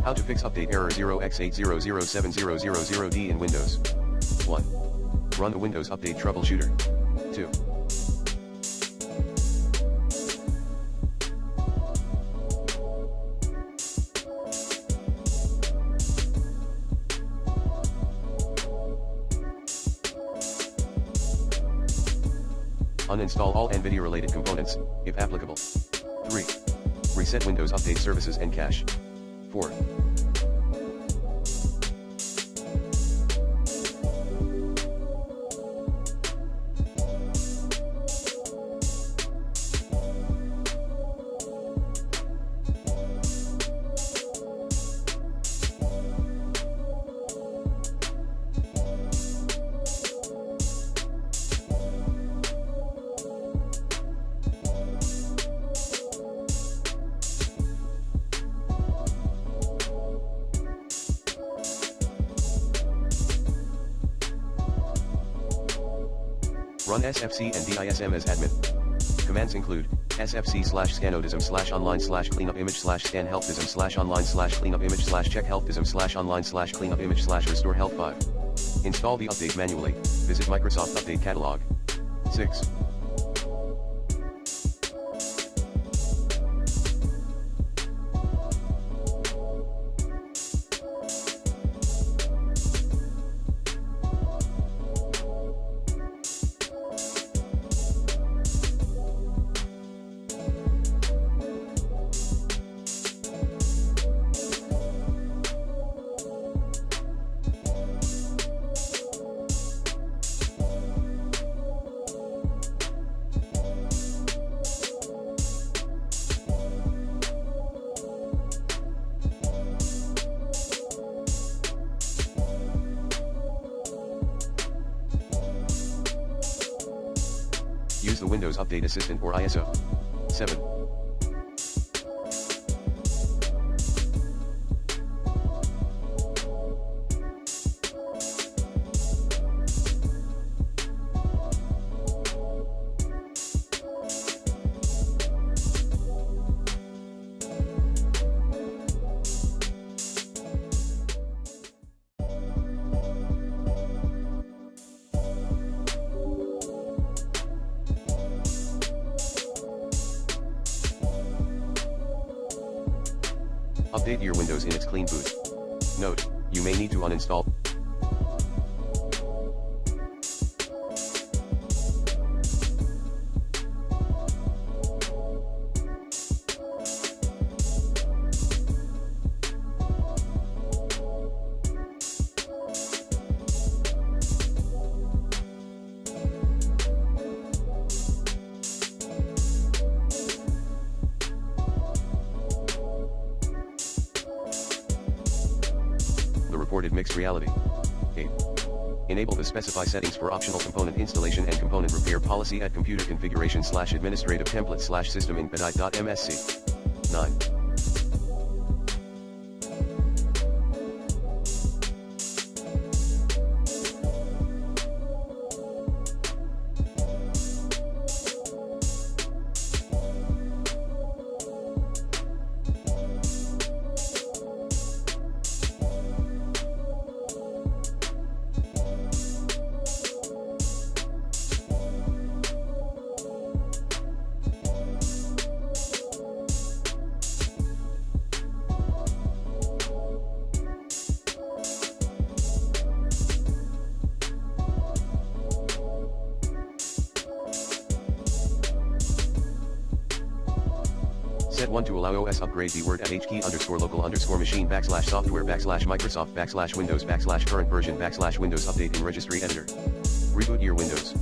How to fix update error 0x8007000D in Windows. 1. Run the Windows Update Troubleshooter. 2. Uninstall all NVIDIA related components, if applicable. 3. Reset Windows Update services and cache. 4. Run sfc and dism as admin. Commands include sfc/scanodism/online/cleanupimage/scan-help-dism/online/cleanupimage/restore-health 5. Install the update manually. Visit Microsoft Update Catalog. 6. Use the Windows Update Assistant or ISO. 7. Update your Windows in its clean boot. Note, you may need to uninstall. Reported mixed reality. 8. Enable the specify settings for optional component installation and component repair policy at computer configuration/administrative template/system.msc. 9. Set 1 to allow OS upgrade the word at hkey_local_machine \software \Microsoft \Windows \current version \Windows update in registry editor. Reboot your Windows.